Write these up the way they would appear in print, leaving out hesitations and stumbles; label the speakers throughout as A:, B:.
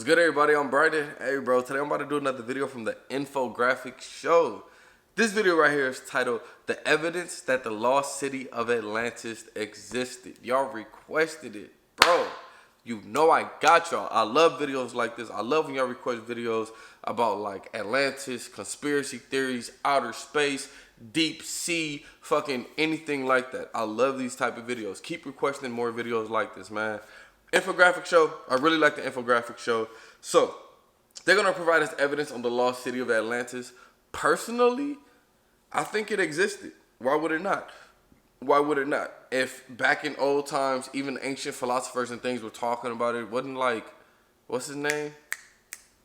A: What's good, everybody? I'm Brandon. Hey, bro, today I'm about to do another video from the infographic show. This video right here is titled, The Evidence That the Lost City of Atlantis Existed. Y'all requested it. Bro, you know I got y'all. I love videos like this. I love when y'all request videos about, like, Atlantis, conspiracy theories, outer space, deep sea, fucking anything like that. I love these type of videos. Keep requesting more videos like this, man. Infographic show. I really like the infographic show. So, they're going to provide us evidence on the lost city of Atlantis. Personally, I think it existed. Why would it not? Why would it not? If back in old times, even ancient philosophers and things were talking about it, wasn't like, what's his name?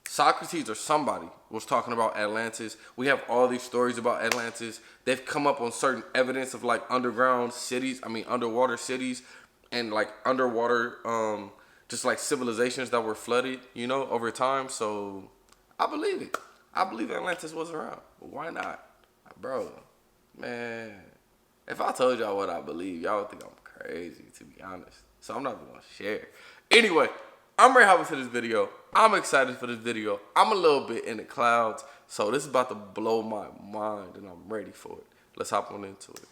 A: Socrates or somebody was talking about Atlantis. We have all these stories about Atlantis. They've come up on certain evidence of like underground cities, underwater cities, and like underwater, just like civilizations that were flooded, you know, over time. So I believe it. I believe Atlantis was around. But why not? Bro, man, if I told y'all what I believe, y'all would think I'm crazy, to be honest. So I'm not even gonna share. Anyway, I'm very happy for this video. I'm excited for this video. I'm a little bit in the clouds. So this is about to blow my mind and I'm ready for it. Let's hop on into it.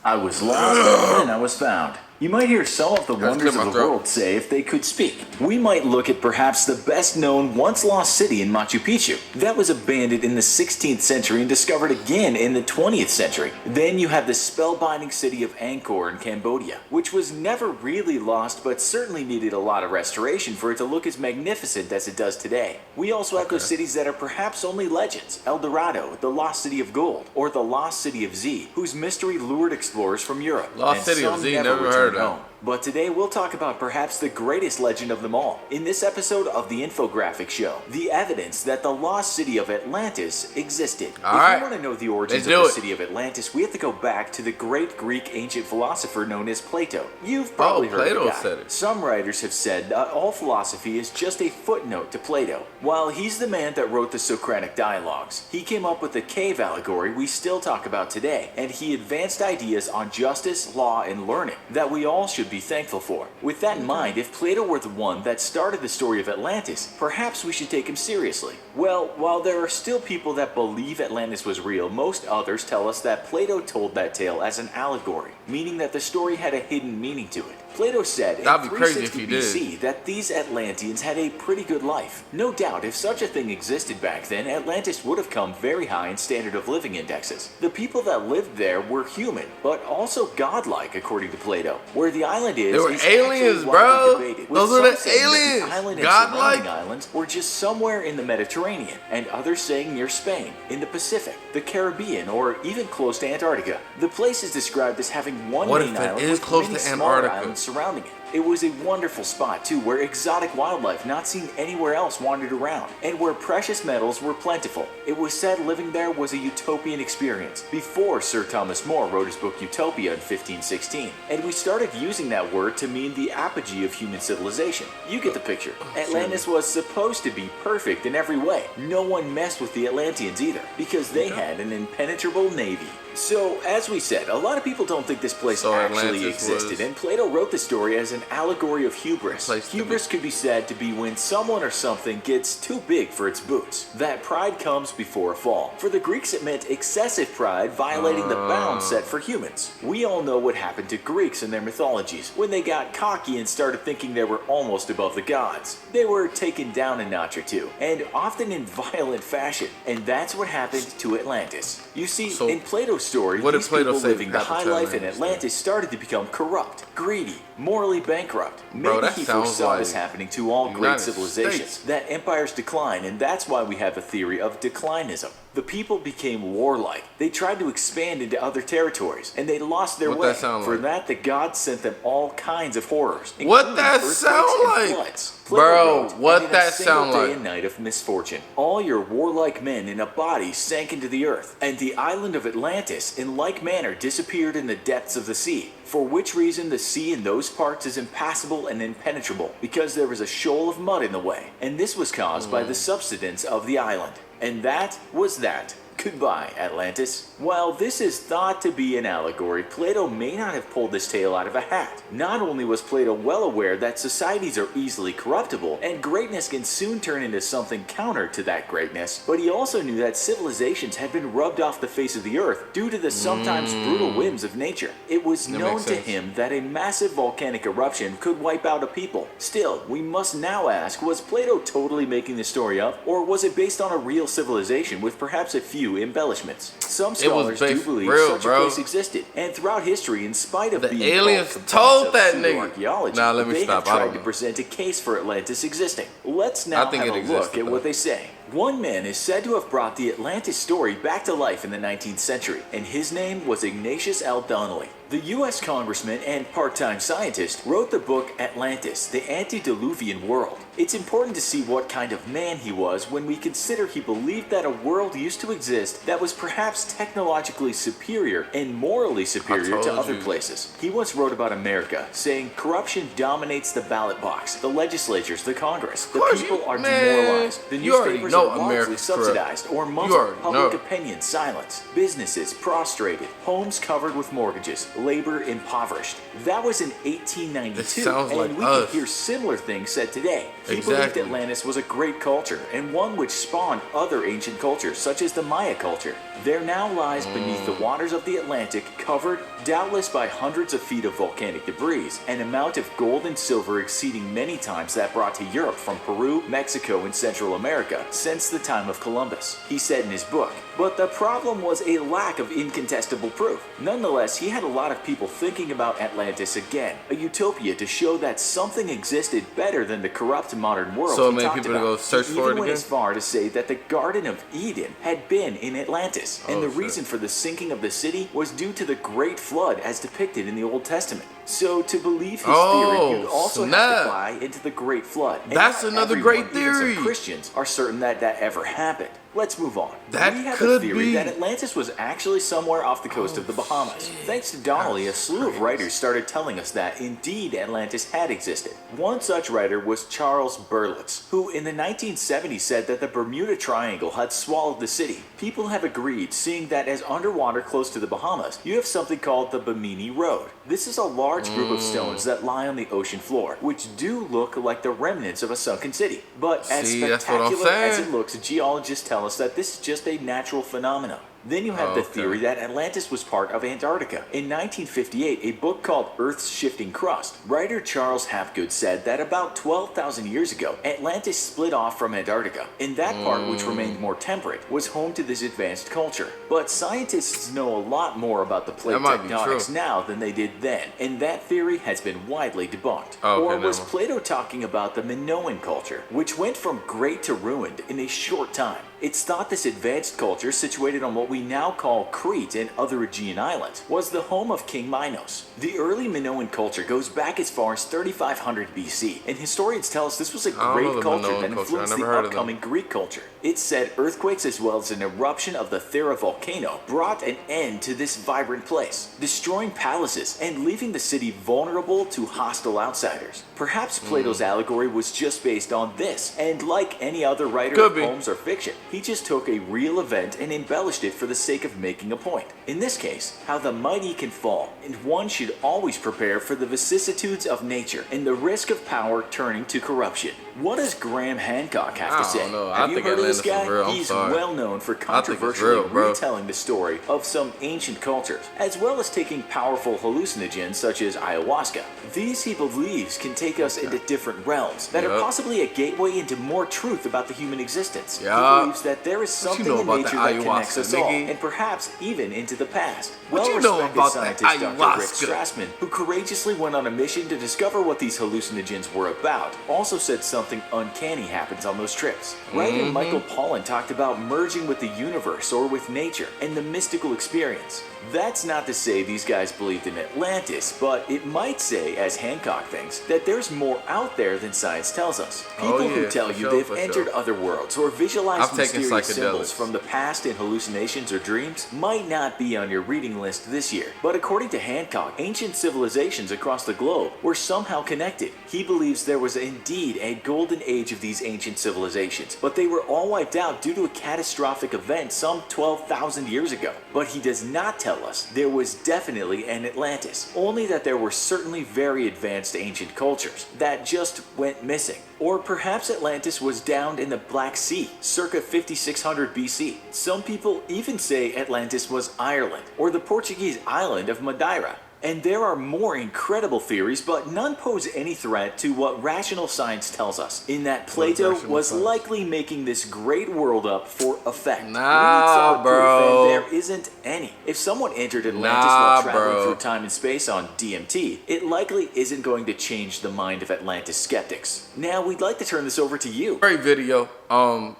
B: I was lost, and I was found. You might hear some of the wonders of the world say if they could speak. We might look at perhaps the best-known once-lost city in Machu Picchu. That was abandoned in the 16th century and discovered again in the 20th century. Then you have the spellbinding city of Angkor in Cambodia, which was never really lost but certainly needed a lot of restoration for it to look as magnificent as it does today. We also have those cities that are perhaps only legends. El Dorado, the lost city of gold, or the lost city of Z, whose mystery lured explorers from Europe.
A: Lost City of Z, never heard of.
B: Home. But today we'll talk about perhaps the greatest legend of them all. In this episode of the infographic show, the evidence that the lost city of Atlantis existed. If you want to know the origins of the city of Atlantis, we have to go back to the great Greek ancient philosopher known as Plato. You've probably heard of the guy.
A: Said it.
B: Some writers have said that all philosophy is just a footnote to Plato. While he's the man that wrote the Socratic dialogues, he came up with the cave allegory we still talk about today, and he advanced ideas on justice, law, and learning that we all should be thankful for. With that in mind, if Plato were the one that started the story of Atlantis, perhaps we should take him seriously. Well, while there are still people that believe Atlantis was real, most others tell us that Plato told that tale as an allegory, meaning that the story had a hidden meaning to it. Plato said in 360 BC that these Atlanteans had a pretty good life. No doubt, if such a thing existed back then, Atlantis would have come very high in standard of living indexes. The people that lived there were human, but also godlike, according to Plato. Where the island is,
A: they were aliens, bro. Those were the aliens.
B: The island and surrounding islands were just somewhere in the Mediterranean, and others saying near Spain, in the Pacific, the Caribbean, or even close to Antarctica. The place is described as having one main island with many smaller islands surrounding it. It was a wonderful spot too, where exotic wildlife not seen anywhere else wandered around, and where precious metals were plentiful. It was said living there was a utopian experience, before Sir Thomas More wrote his book Utopia in 1516, and we started using that word to mean the apogee of human civilization. You get the picture. Atlantis was supposed to be perfect in every way. No one messed with the Atlanteans either, because they had an impenetrable navy. So, as we said, a lot of people don't think this place actually existed, and Plato wrote the story as an allegory of hubris. Hubris could be said to be when someone or something gets too big for its boots. That pride comes before a fall. For the Greeks, it meant excessive pride violating the bounds set for humans. We all know what happened to Greeks in their mythologies when they got cocky and started thinking they were almost above the gods. They were taken down a notch or two, and often in violent fashion, and that's what happened to Atlantis. You see, in Plato's story, these people living the high life in Atlantis started to become corrupt, greedy, morally bankrupt. Maybe he foresaw this happening to all great civilizations, that empires decline, and that's why we have a theory of declinism. The people became warlike. They tried to expand into other territories, and they lost their way. For that, the gods sent them all kinds of horrors.
A: What that sound like? Bro, what that sound like?
B: Day and night of misfortune. All your warlike men in a body sank into the earth, and the island of Atlantis, in like manner, disappeared in the depths of the sea. For which reason the sea in those parts is impassable and impenetrable, because there was a shoal of mud in the way, and this was caused by the subsidence of the island. And that was that. Goodbye, Atlantis. While this is thought to be an allegory, Plato may not have pulled this tale out of a hat. Not only was Plato well aware that societies are easily corruptible and greatness can soon turn into something counter to that greatness, but he also knew that civilizations had been rubbed off the face of the earth due to the sometimes brutal whims of nature. It was known to him that a massive volcanic eruption could wipe out a people. Still, we must now ask, was Plato totally making the story up, or was it based on a real civilization with perhaps a few embellishments? Some scholars do believe such a place existed, and throughout history, in spite of being
A: aliens told that nigga.
B: Archaeology,
A: Nah, let me
B: they
A: stop.
B: have tried to present a case for Atlantis existing. Let's now have a look at what they say. One man is said to have brought the Atlantis story back to life in the 19th century, and his name was Ignatius L. Donnelly. The U.S. congressman and part-time scientist wrote the book Atlantis, the Antediluvian World. It's important to see what kind of man he was when we consider he believed that a world used to exist that was perhaps technologically superior and morally superior to other places. He once wrote about America, saying corruption dominates the ballot box, the legislatures, the Congress. The people are demoralized. The newspapers are largely subsidized or muzzled. Public opinion silenced. Businesses prostrated. Homes covered with mortgages. Labor impoverished. That was in 1892, and we can hear similar things said today. He believed Atlantis was a great culture, and one which spawned other ancient cultures, such as the Maya culture. There now lies beneath the waters of the Atlantic, covered doubtless by hundreds of feet of volcanic debris, an amount of gold and silver exceeding many times that brought to Europe from Peru, Mexico, and Central America since the time of Columbus, he said in his book. But the problem was a lack of incontestable proof. Nonetheless, he had a lot of people thinking about Atlantis again, a utopia to show that something existed better than the corrupt modern world.
A: So many people to go search for it again?
B: He even went as far to say that the Garden of Eden had been in Atlantis, and the reason for the sinking of the city was due to the Great Flood as depicted in the Old Testament. So to believe his theory, you'd also have to buy into the Great Flood. And
A: that's another great theory.
B: Even some Christians are certain that that ever happened. Let's move on. We have
A: could
B: a theory
A: be
B: that Atlantis was actually somewhere off the coast of the Bahamas. Thanks to Donnelly, a slew of writers started telling us that indeed Atlantis had existed. One such writer was Charles Berlitz, who in the 1970s said that the Bermuda Triangle had swallowed the city. People have agreed, seeing that as underwater close to the Bahamas, you have something called the Bimini Road. This is a large group of stones that lie on the ocean floor, which do look like the remnants of a sunken city. But as spectacular as it looks, geologists tell us that this is just a natural phenomenon. Then you have the theory that Atlantis was part of Antarctica. In 1958, a book called Earth's Shifting Crust, writer Charles Hapgood said that about 12,000 years ago, Atlantis split off from Antarctica, and that part, which remained more temperate, was home to this advanced culture. But scientists know a lot more about the plate tectonics now than they did then, and that theory has been widely debunked. Or was Plato talking about the Minoan culture, which went from great to ruined in a short time? It's thought this advanced culture, situated on what we now call Crete and other Aegean islands, was the home of King Minos. The early Minoan culture goes back as far as 3500 BC, and historians tell us this was a great culture that influenced the upcoming Greek culture. It's said earthquakes as well as an eruption of the Thera volcano brought an end to this vibrant place, destroying palaces and leaving the city vulnerable to hostile outsiders. Perhaps Plato's allegory was just based on this, and like any other writer of poems or fiction, he just took a real event and embellished it for the sake of making a point. In this case, how the mighty can fall, and one should always prepare for the vicissitudes of nature and the risk of power turning to corruption. What does Graham Hancock have to say? Have you heard of this guy? He's well known for controversially retelling the story of some ancient cultures, as well as taking powerful hallucinogens such as ayahuasca. These, he believes, can take us into different realms that are possibly a gateway into more truth about the human existence. He believes that there is something in nature that connects us all, and perhaps even into the past. Well-respected scientist Dr. Rick Strassman, who courageously went on a mission to discover what these hallucinogens were about, also said something uncanny happens on those trips. Writer Michael Pollan talked about merging with the universe or with nature and the mystical experience. That's not to say these guys believed in Atlantis, but it might say, as Hancock thinks, that there's more out there than science tells us. People who tell you they've entered other worlds or visualized mysterious symbols from the past in hallucinations or dreams might not be on your reading list this year. But according to Hancock, ancient civilizations across the globe were somehow connected. He believes there was indeed a golden age of these ancient civilizations, but they were all wiped out due to a catastrophic event some 12,000 years ago. But he does not tell us there was definitely an Atlantis, only that there were certainly very advanced ancient cultures that just went missing. Or perhaps Atlantis was downed in the Black Sea, circa 5600 BC. Some people even say Atlantis was Ireland, or the Portuguese island of Madeira. And there are more incredible theories, but none pose any threat to what rational science tells us, in that Plato was likely making this great world up for effect.
A: Nah, bro.
B: And there isn't any. If someone entered Atlantis while traveling through time and space on DMT, it likely isn't going to change the mind of Atlantis skeptics. Now, we'd like to turn this over to you.
A: Great video.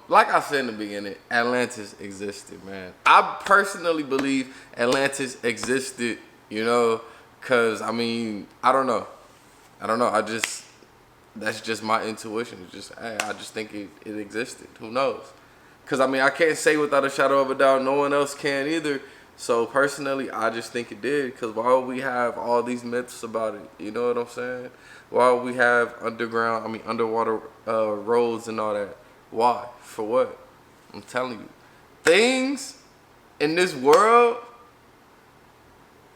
A: Like I said in the beginning, Atlantis existed, man. I personally believe Atlantis existed, you know, cause I mean, I don't know. That's just my intuition. It's just, hey, I just think it existed. Who knows? Cause I mean, I can't say without a shadow of a doubt. No one else can either. So personally, I just think it did. Cause why would we have all these myths about it? You know what I'm saying? Why would we have underwater roads and all that? Why? For what? I'm telling you, things in this world.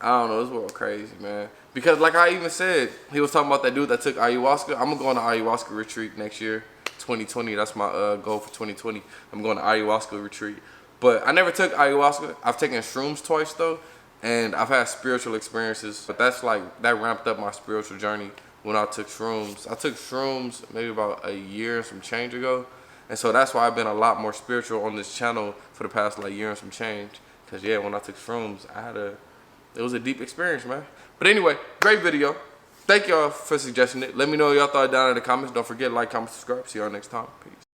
A: I don't know, this world crazy, man. Because like I even said, he was talking about that dude that took ayahuasca. I'm gonna go on an ayahuasca retreat next year, 2020. That's my goal for 2020. I'm going to ayahuasca retreat. But I never took ayahuasca. I've taken shrooms twice though, and I've had spiritual experiences. But that's like, that ramped up my spiritual journey when I took shrooms. I took shrooms maybe about a year and some change ago. And so that's why I've been a lot more spiritual on this channel for the past like year and some change. Cause yeah, when I took shrooms, it was a deep experience, man. But anyway, great video. Thank y'all for suggesting it. Let me know what y'all thought down in the comments. Don't forget to like, comment, subscribe. See y'all next time. Peace.